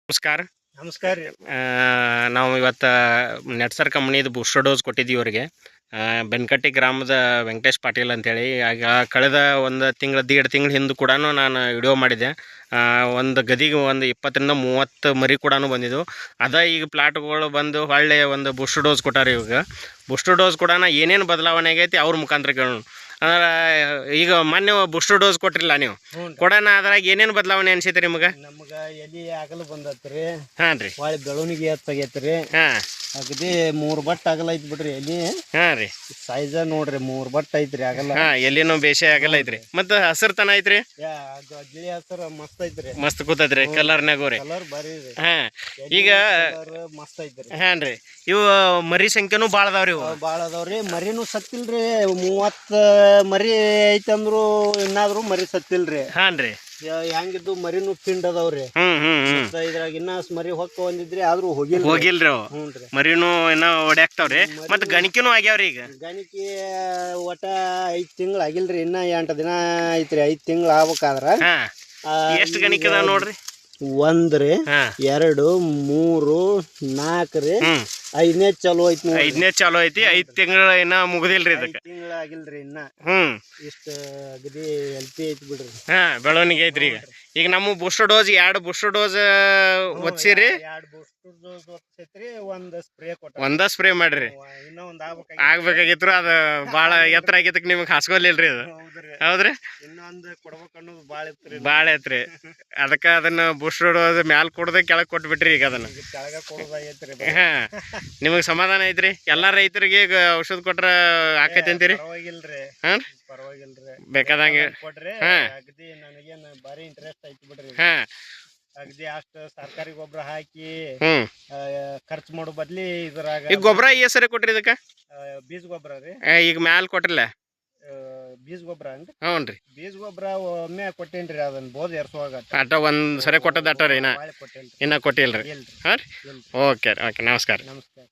ನಮಸ್ಕಾರ. ನಮಸ್ಕಾರ ರೀ. ನಾವು ಇವತ್ತು ನೆಟ್ಸರ್ ಕಂಪ್ನಿದು ಬೂಸ್ಟರ್ ಡೋಸ್ ಕೊಟ್ಟಿದ್ದೀವಿ ಅವರಿಗೆ. ಬೆನ್ಕಟ್ಟಿ ಗ್ರಾಮದ ವೆಂಕಟೇಶ್ ಪಾಟೀಲ್ ಅಂತೇಳಿ. ಆಗ ಕಳೆದ ಒಂದು ದೀಡ್ ತಿಂಗಳ ಹಿಂದೆ ಕೂಡ ನಾನು ವಿಡಿಯೋ ಮಾಡಿದ್ದೆ. ಒಂದು ಗದಿಗೆ ಒಂದು 20ರಿಂದ 30 ಮರಿ ಕೂಡ ಬಂದಿದ್ದವು. ಈಗ ಪ್ಲಾಟ್ಗಳು ಬಂದು ಹೊಳ್ಳೆ ಒಂದು ಬೂಸ್ಟರ್ ಡೋಸ್ ಕೊಟ್ಟಾರೆ. ಇವಾಗ ಬೂಸ್ಟರ್ ಡೋಸ್ ಕೂಡ ಏನೇನು ಬದಲಾವಣೆ ಆಗೈತಿ ಅವ್ರ ಮುಖಾಂತರ ಕೇಳೋಣ. ಅಂದ್ರೆ ಈಗ ಮೊನ್ನೆ ಬೂಸ್ಟರ್ ಡೋಸ್ ಕೊಟ್ಟಿರಲ್ಲ ನೀವು, ಕೊಡೋಣ ಅದ್ರಾಗ ಏನೇನು ಬದಲಾವಣೆ ಅನ್ಸೈತೆ ನಿಮ್ಗೆ? ನಮ್ಗೆ ಎಲ್ಲಿ ಆಗಲು ಬಂದತ್ರಿ. ಹಾಂ ರೀ. ಹೊಳ್ಳಿ ಬೆಳವಣಿಗೆ ಹೆಚ್ಚಾಗೈತ್ರಿ. ಹಾಂ, ಅಗದಿ 3 ಬಟ್ ಆಗಲ್ಲ ಐತಿ ಬಿಡ್ರಿ ಎಲ್ಲಿ. ಹಾಂ ರೀ. ಸೈಜ ನೋಡ್ರಿ 3 ಬಟ್ ಐತ್ರಿ ಆಗಲ್ಲ. ಹಾಂ, ಎಲ್ಲಿನೂ ಬೇಷೆ ಆಗಲ್ಲ ಐತ್ರಿ. ಮತ್ತು ಹಸಿರ್ತನ ಐತ್ರಿ, ಗಿಳಿ ಹಸರು ಮಸ್ತ್ ಐತ್ರಿ. ಮಸ್ತ್ ಕೂತೈತ್ರಿ ಕಲರ್ನಾಗೂ ರೀ. ಕಲರ್ ಬರೀ ರೀ. ಹಾಂ, ಈಗ ಮಸ್ತ್ ಐತ್ರಿ. ಹಾಂ ರೀ. ಇವು ಮರಿ ಸಂಖ್ಯೆನೂ ಭಾಳ ಅದಾವ್ರಿ. ಇವು ಭಾಳ ಅದಾವ್ರಿ. ಮರಿನೂ ಸತ್ತಿಲ್ರಿ. 30 ಮರಿ ಐತಂದ್ರು ಇನ್ನಾದ್ರು ಮರಿ ಸತ್ತಿಲ್ರಿ. ಹಾಂ ರೀ. ಹೆಂಗಿದ್ದು ಮರಿನೂ ಪಿಂಡ್ ಅದಾವ್ರಿ. ಇದ್ರಾಗ ಇನ್ನ ಮರಿ ಹೊಕ್ಕ ಒಂದಿದ್ರಿ ಆದ್ರೂ ಹೋಗಿಲ್ರಿ ಅವು. ಹ್ಞೂನ್ರಿ. ಮರಿನೂ ಏನೋ ಒಡ್ಯಾಕ್ತಾವ್ರಿ. ಮತ್ತು ಗಣಿಕೆನೂ ಆಗ್ಯಾವ್ರಿ. ಈಗ ಗಣಿಕೆ ಒಟ್ಟ 5 ತಿಂಗಳು ಆಗಿಲ್ರಿ. ಇನ್ನ 8 ದಿನ ಐತ್ರಿ. 5 ತಿಂಗಳು ಆಗ್ಬೇಕಾದ್ರ ಹಾಂ, ಎಷ್ಟು ಗಣಿಕೆ ಅದಾವ ನೋಡ್ರಿ? 1 ರೀ, 2, 3, 4 ರೀ. 5ನೇ ಚಾಲು ಐತಿ ನೋಡ್ರಿ. 5ನೇ ಚಾಲು ಐತಿ. 5 ತಿಂಗಳು ಇನ್ನ ಮುಗ್ದಿಲ್ರಿ. ಇದಕ್ಕೆ 5 ತಿಂಗಳು ಆಗಿಲ್ರಿ ಇನ್ನ. ಇಷ್ಟ ಅಗದಿ ಹೆಲ್ತಿ ಐತಿ ಬಿಡ್ರಿ. ಬೆಳವಣಿಗೆ ಐತ್ರಿ. ಈಗ ನಮ್ಮ ಬೂಸ್ಟರ್ ಡೋಸ್ 2 ಬೂಸ್ಟರ್ ಡೋಸ್ ಒಚ್ಚಿರಿ. 2 ಬೂಸ್ಟರ್ ಡೋಸ್ ಒಚ್ಚೈತ್ರಿ. 1 ಸ್ಪ್ರೇ ಕೊಟ್ಟ. ಒಂದ ಸ್ಪ್ರೇ ಮಾಡ್ರಿ. ಇನ್ನ ಒಂದು ಆಗ್ಬೇಕಾಗಿತ್ತು. ಅದು ಭಾಳ ಎತ್ತರ ಆಗೈತಕ್ ನಿಮಗೆ ಹಾಸ್ಕೊಲಿಲ್ರಿ. ಅದು ಹೌದ್ರಿ. ಇನ್ನೊಂದು ಕೊಡ್ಬೇಕು ಅನ್ನೋದು ಭಾಳ ಐತ್ರಿ. ಅದಕ್ಕೆ ಅದನ್ನ ಬೂಸ್ಟರ್ ಡೋಸ್ ಮ್ಯಾಲ ಕೊಡದೆ ಕೆಳಗೆ ಕೊಟ್ಬಿಟ್ರಿ. ಈಗ ಅದನ್ನ ಕೆಳಗ ಕೊಡೋದಾಗೈತ್ರಿ. ಹಾಂ, ನಿಮಗೆ ಸಮಾಧಾನ ಐತ್ರಿ? ಎಲ್ಲ ರೈತರಿಗೆ ಈಗ ಔಷಧ ಕೊಟ್ರ ಆಕೈತಿ ಅಂತೀರಿ? ಪರವಾಗಿಲ್ರಿ. ಹಾಂ, ಪರವಾಗಿಲ್ರಿ. ಬೇಕಾದಂಗೆ ಕೊಡ್ರಿ. ಹಾಂ, ಅಗದಿ ನನಗೇನು ಭಾರಿ ಇಂಟ್ರೆಸ್ಟ್ ಐತಿ ಬಿಡ್ರಿ. ಹಾಂ, ಅಗದಿ ಅಷ್ಟು ಸರ್ಕಾರಿ ಗೊಬ್ಬರ ಹಾಕಿ ಖರ್ಚು ಮಾಡೋ ಬದ್ಲಿ ಇದ್ರಾಗ ಈಗ ಗೊಬ್ಬರ ಸರಿ ಕೊಟ್ರಿ ಇದಕ್ಕೆ? ಬೀಜ ಗೊಬ್ಬರ ರೀ. ಈಗ ಮ್ಯಾಲ ಕೊಟ್ರಿಲ್ಲ ಬೀಜ ಗೊಬ್ಬರ ಅಂದ್ರಿ? ಹ್ಞೂ ರೀ. ಬೀಜ ಗೊಬ್ಬರ ಒಮ್ಮೆ ಕೊಟ್ಟೇನ್ರಿ. ಅದನ್ನ ಬೋದ್ ಎರ್ಸುವಾಗ ಅಟ ಒಂದು ಸರಿ ಕೊಟ್ಟದ ಅಟ ರೀ. ಇನ್ನ ಕೊಟ್ಟಿಲ್ರಿ. ಹಾಂ ರೀ. ಓಕೆ ನಮಸ್ಕಾರ. ನಮಸ್ಕಾರ.